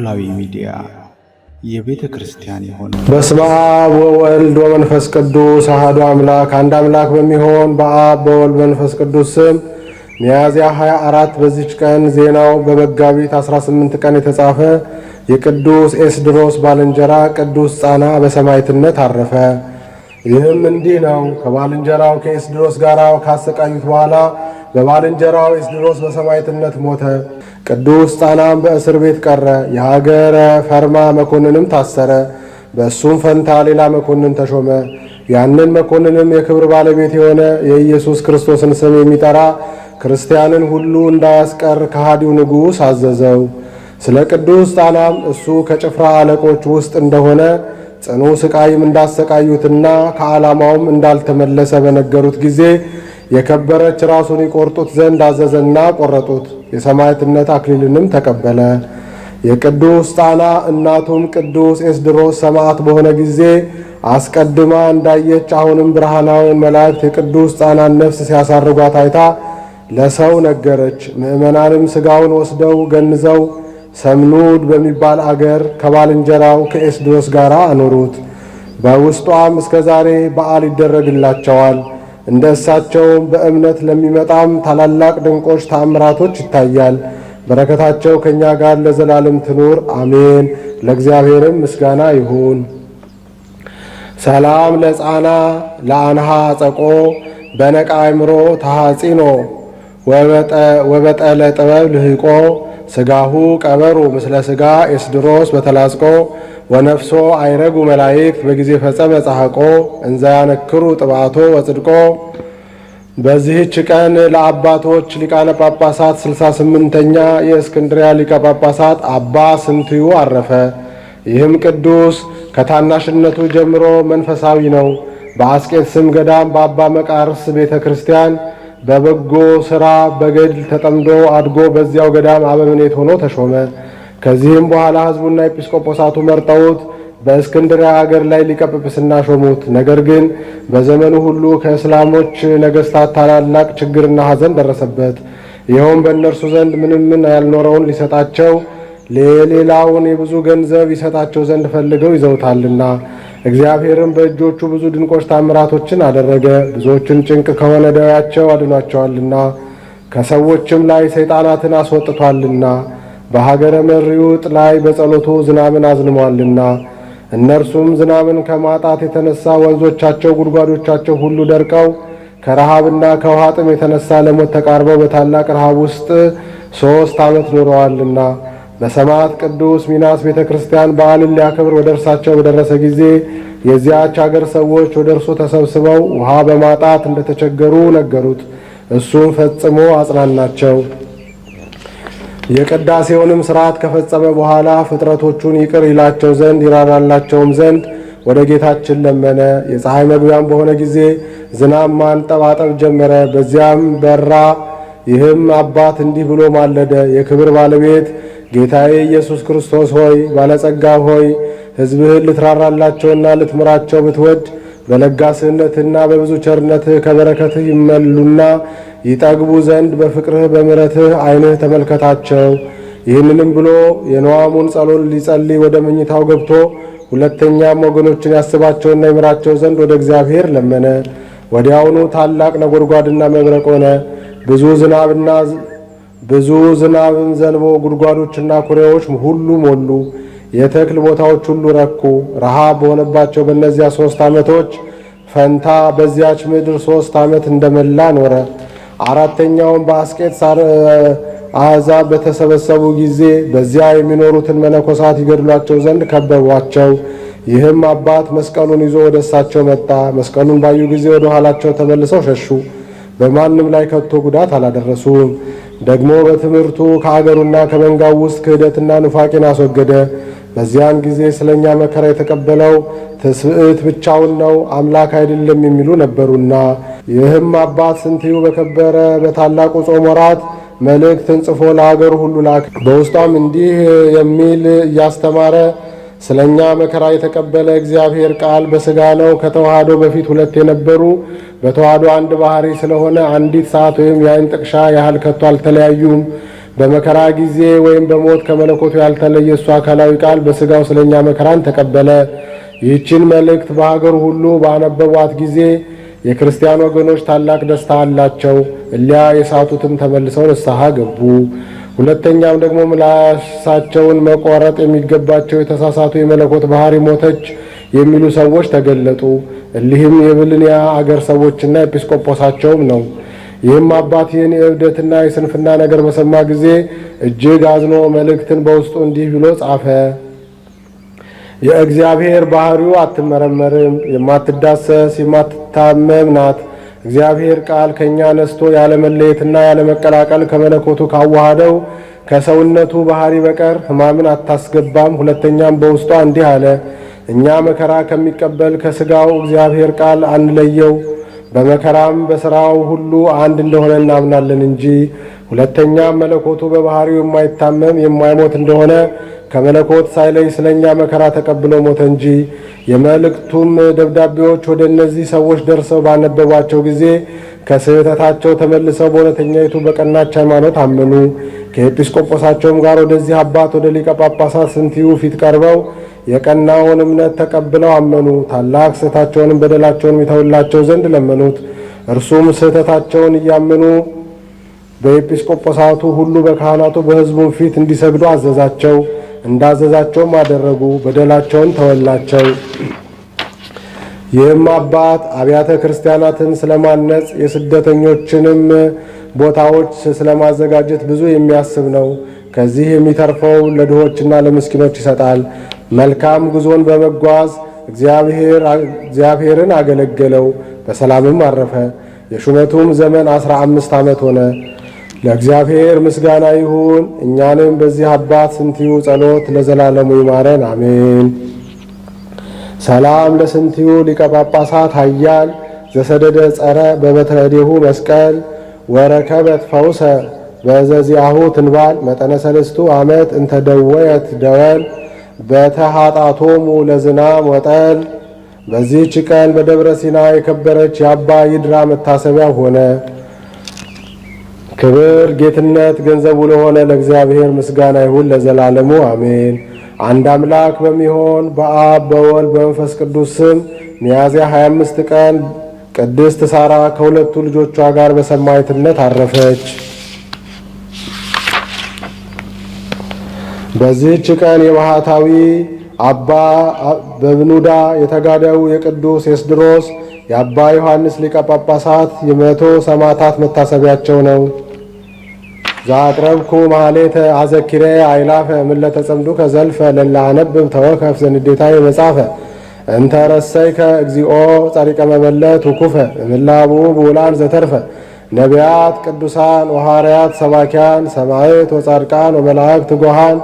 ኖላዊ ሚዲያ የቤተ ክርስቲያን የሆነ በስመ አብ ወወልድ ወመንፈስ ቅዱስ አሐዱ አምላክ አንድ አምላክ በሚሆን በአብ በወልድ መንፈስ ቅዱስ ስም ሚያዝያ 24 በዚች ቀን ዜናው በመጋቢት 18 ቀን የተጻፈ የቅዱስ ኤስድሮስ ባልንጀራ ቅዱስ ጻና በሰማዕትነት አረፈ። ይህም እንዲህ ነው። ከባልንጀራው ከኤስድሮስ ጋር ካሰቃዩት በኋላ በባልንጀራው ኤስድሮስ በሰማዕትነት ሞተ። ቅዱስ ጻናም በእስር ቤት ቀረ። የሀገረ ፈርማ መኮንንም ታሰረ። በእሱም ፈንታ ሌላ መኮንን ተሾመ። ያንን መኮንንም የክብር ባለቤት የሆነ የኢየሱስ ክርስቶስን ስም የሚጠራ ክርስቲያንን ሁሉ እንዳያስቀር ከሃዲው ንጉሥ አዘዘው። ስለ ቅዱስ ጻናም እሱ ከጭፍራ አለቆች ውስጥ እንደሆነ ጽኑ ስቃይም እንዳሰቃዩትና ከዓላማውም እንዳልተመለሰ በነገሩት ጊዜ የከበረች ራሱን ይቆርጡት ዘንድ አዘዘና ቆረጡት። የሰማዕትነት አክሊልንም ተቀበለ። የቅዱስ ጻና እናቱም ቅዱስ ኤስድሮስ ሰማዕት በሆነ ጊዜ አስቀድማ እንዳየች አሁንም ብርሃናውያን መላእክት የቅዱስ ጻናን ነፍስ ሲያሳርጓት አይታ ለሰው ነገረች። ምእመናንም ሥጋውን ወስደው ገንዘው ሰምኑድ በሚባል አገር ከባልንጀራው ከኤስድሮስ ጋር አኖሩት። በውስጧም እስከ ዛሬ በዓል ይደረግላቸዋል። እንደ እሳቸውም በእምነት ለሚመጣም ታላላቅ ድንቆች ተአምራቶች ይታያል። በረከታቸው ከእኛ ጋር ለዘላለም ትኑር አሜን። ለእግዚአብሔርም ምስጋና ይሁን። ሰላም ለጻና ለአንሃ ጸቆ በነቃ አእምሮ ተሐጺኖ ወበጠለ ጥበብ ልህቆ ስጋሁ ቀበሩ ምስለ ስጋ ኤስድሮስ በተላጽቆ ወነፍሶ አይረጉ መላእክት በጊዜ ፈጸመ ጻሕቆ እንዘ ያነክሩ ጥባቶ ወጽድቆ። በዚህች ቀን ለአባቶች ሊቃነ ጳጳሳት 68ኛ የእስክንድርያ ሊቀ ጳጳሳት አባ ስንትዩ አረፈ። ይህም ቅዱስ ከታናሽነቱ ጀምሮ መንፈሳዊ ነው። በአስቄጥስም ገዳም በአባ መቃርስ ቤተ ክርስቲያን በበጎ ሥራ በገድል ተጠምዶ አድጎ በዚያው ገዳም አበምኔት ሆኖ ተሾመ። ከዚህም በኋላ ሕዝቡና ኤጲስቆጶሳቱ መርጠውት በእስክንድርያ አገር ላይ ሊቀ ጵጵስና ሾሙት። ነገር ግን በዘመኑ ሁሉ ከእስላሞች ነገሥታት ታላላቅ ችግርና ሐዘን ደረሰበት። ይኸውም በእነርሱ ዘንድ ምንም ያልኖረውን ሊሰጣቸው ሌላውን የብዙ ገንዘብ ይሰጣቸው ዘንድ ፈልገው ይዘውታልና። እግዚአብሔርም በእጆቹ ብዙ ድንቆች ታምራቶችን አደረገ። ብዙዎችን ጭንቅ ከሆነ ደዌያቸው አድኗቸዋልና ከሰዎችም ላይ ሰይጣናትን አስወጥቷልና በሀገረ መሪውጥ ላይ በጸሎቱ ዝናብን አዝንሟልና። እነርሱም ዝናብን ከማጣት የተነሳ ወንዞቻቸው ጉድጓዶቻቸው ሁሉ ደርቀው ከረሃብና ከውሃ ጥም የተነሳ ለሞት ተቃርበው በታላቅ ረሃብ ውስጥ 3 ዓመት ኖረዋልና። በሰማዕት ቅዱስ ሚናስ ቤተ ክርስቲያን በዓልን ሊያከብር ወደ እርሳቸው በደረሰ ጊዜ የዚያች አገር ሰዎች ወደ እርሱ ተሰብስበው ውሃ በማጣት እንደተቸገሩ ነገሩት። እሱም ፈጽሞ አጽናናቸው። የቅዳሴውንም ሥርዓት ከፈጸመ በኋላ ፍጥረቶቹን ይቅር ይላቸው ዘንድ ይራራላቸውም ዘንድ ወደ ጌታችን ለመነ። የፀሐይ መግቢያም በሆነ ጊዜ ዝናብ ማንጠባጠብ ጀመረ። በዚያም በራ። ይህም አባት እንዲህ ብሎ ማለደ። የክብር ባለቤት ጌታዬ ኢየሱስ ክርስቶስ ሆይ፣ ባለጸጋ ሆይ፣ ሕዝብህን ልትራራላቸውና ልትምራቸው ብትወድ በለጋስነትና በብዙ ቸርነትህ ከበረከትህ ይመሉና ይጠግቡ ዘንድ በፍቅርህ በምሕረትህ ዓይንህ ተመልከታቸው። ይህንንም ብሎ የነዋሙን ጸሎት ሊጸልይ ወደ መኝታው ገብቶ ሁለተኛም ወገኖችን ያስባቸውና ይምራቸው ዘንድ ወደ እግዚአብሔር ለመነ። ወዲያውኑ ታላቅ ነጎድጓድና መብረቅ ሆነ። ብዙ ዝናብም ዘንቦ ጉድጓዶችና ኩሬዎች ሁሉ ሞሉ። የተክል ቦታዎች ሁሉ ረኩ። ረሃብ በሆነባቸው በእነዚያ 3 ዓመቶች ፈንታ በዚያች ምድር 3 ዓመት እንደመላ ኖረ። አራተኛውም በአስቄጥስ አሕዛብ በተሰበሰቡ ጊዜ በዚያ የሚኖሩትን መነኮሳት ይገድሏቸው ዘንድ ከበቧቸው። ይህም አባት መስቀሉን ይዞ ወደ እሳቸው መጣ። መስቀሉን ባዩ ጊዜ ወደ ኋላቸው ተመልሰው ሸሹ። በማንም ላይ ከቶ ጉዳት አላደረሱም። ደግሞ በትምህርቱ ከአገሩና ከመንጋው ውስጥ ክህደትና ኑፋቄን አስወገደ። በዚያን ጊዜ ስለኛ መከራ የተቀበለው ትስብእት ብቻውን ነው፣ አምላክ አይደለም የሚሉ ነበሩና። ይህም አባት ስንትዩ በከበረ በታላቁ ጾም ወራት መልእክትን ጽፎ ለአገሩ ሁሉ ላከ። በውስጧም እንዲህ የሚል እያስተማረ ስለኛ መከራ የተቀበለ እግዚአብሔር ቃል በሥጋ ነው። ከተዋህዶ በፊት 2 የነበሩ በተዋህዶ አንድ ባህሪ ስለሆነ አንዲት ሰዓት ወይም የዓይን ጥቅሻ ያህል ከቶ አልተለያዩም። በመከራ ጊዜ ወይም በሞት ከመለኮቱ ያልተለየ እሱ አካላዊ ቃል በሥጋው ስለኛ መከራን ተቀበለ። ይህችን መልእክት በሀገሩ ሁሉ ባነበቧት ጊዜ የክርስቲያን ወገኖች ታላቅ ደስታ አላቸው። እሊያ የሳቱትም ተመልሰው ንስሐ ገቡ። ሁለተኛም ደግሞ ምላሳቸውን መቆረጥ የሚገባቸው የተሳሳቱ የመለኮት ባሕሪ ሞተች የሚሉ ሰዎች ተገለጡ። እሊህም የብልንያ አገር ሰዎችና ኤጲስቆጶሳቸውም ነው። ይህም አባት ይህን የእብደትና የስንፍና ነገር በሰማ ጊዜ እጅግ አዝኖ መልእክትን በውስጡ እንዲህ ብሎ ጻፈ። የእግዚአብሔር ባሕሪው አትመረመርም፣ የማትዳሰስ የማትታመም ናት። እግዚአብሔር ቃል ከእኛ ነስቶ ያለመለየትና ያለመቀላቀል ከመለኮቱ ካዋሃደው ከሰውነቱ ባሕሪ በቀር ሕማምን አታስገባም። ሁለተኛም በውስጧ እንዲህ አለ፣ እኛ መከራ ከሚቀበል ከሥጋው እግዚአብሔር ቃል አንለየው፣ በመከራም በሥራው ሁሉ አንድ እንደሆነ እናምናለን እንጂ። ሁለተኛም መለኮቱ በባሕሪው የማይታመም የማይሞት እንደሆነ ከመለኮት ሳይለይ ስለ እኛ መከራ ተቀብሎ ሞተ እንጂ። የመልእክቱም ደብዳቤዎች ወደ እነዚህ ሰዎች ደርሰው ባነበቧቸው ጊዜ ከስህተታቸው ተመልሰው በእውነተኛይቱ በቀናች ሃይማኖት አመኑ። ከኤጲስቆጶሳቸውም ጋር ወደዚህ አባት ወደ ሊቀ ጳጳሳት ስንትዩ ፊት ቀርበው የቀናውን እምነት ተቀብለው አመኑ። ታላቅ ስህተታቸውንም በደላቸውንም ይተውላቸው ዘንድ ለመኑት። እርሱም ስህተታቸውን እያመኑ በኤጲስቆጶሳቱ ሁሉ በካህናቱ በሕዝቡም ፊት እንዲሰግዱ አዘዛቸው። እንዳዘዛቸውም አደረጉ። በደላቸውን ተወላቸው። ይህም አባት አብያተ ክርስቲያናትን ስለማነጽ የስደተኞችንም ቦታዎች ስለማዘጋጀት ብዙ የሚያስብ ነው። ከዚህ የሚተርፈው ለድሆችና ለምስኪኖች ይሰጣል። መልካም ጉዞን በመጓዝ እግዚአብሔርን አገለገለው፣ በሰላምም አረፈ። የሹመቱም ዘመን 15 ዓመት ሆነ። ለእግዚአብሔር ምስጋና ይሁን። እኛንም በዚህ አባት ስንትዩ ጸሎት ለዘላለሙ ይማረን፣ አሜን። ሰላም ለስንትዩ ሊቀ ጳጳሳት ኃያል ዘሰደደ ጸረ በበትረ እዴሁ መስቀል ወረከበት ፈውሰ በዘዚአሁ ትንባል መጠነ ሰለስቱ ዓመት እንተደወየት ደወል በተሃጣቶሙ ለዝናም ወጠል። በዚህች ቀን በደብረ ሲና የከበረች የአባ ይድራ መታሰቢያ ሆነ። ክብር ጌትነት ገንዘቡ ለሆነ ለእግዚአብሔር ምስጋና ይሁን ለዘላለሙ አሜን። አንድ አምላክ በሚሆን በአብ በወልድ በመንፈስ ቅዱስ ስም ሚያዝያ 25 ቀን ቅድስት ሳራ ከሁለቱ ልጆቿ ጋር በሰማዕትነት አረፈች። በዚህች ቀን የባሕታዊ አባ በብኑዳ የተጋዳዩ የቅዱስ ኤስድሮስ የአባ ዮሐንስ ሊቀ ጳጳሳት የመቶ ሰማዕታት መታሰቢያቸው ነው። ዛቅረብኩ ማሌተ አዘኪሬ አይላፈ ምለተ ጸምዱከ ዘልፈ ለላ አነብብ ተወከፍ ዘንዴታዬ መጻፈ እንተረሰይከ እግዚኦ ጸሪቀ መበለት ውኩፈ እምላቡ ብውላን ዘተርፈ ነቢያት ቅዱሳን ወሐዋርያት ሰባኪያን ሰማዕት ወጻድቃን ወመላእክት ትጉሃን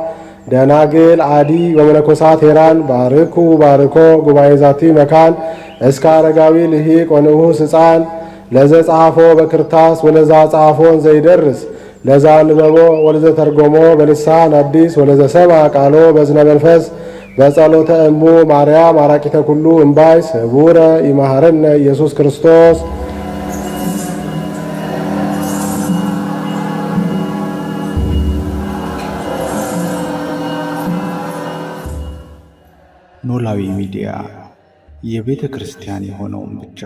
ደናግል አዲ ወመነኮሳት ሄራን ባርኩ ባርኮ ጉባኤ ዛቲ መካን እስከ አረጋዊ ልሂቅ ወንዑስ ሕፃን ለዘ ጸሐፎ በክርታስ ወለዛ ጸሐፎን ዘይደርስ ለዛ አንበቦ ወለዘ ተርጎሞ በልሳን አዲስ ወለዘ ሰምዐ ቃሎ በዝነ መንፈስ በጸሎተ እሙ ማርያም አራቂተ ኩሉ እምባይ ስቡረ ይማረነ ኢየሱስ ክርስቶስ። ኖላዊ ሚዲያ የቤተ ክርስቲያን የሆነውን ብቻ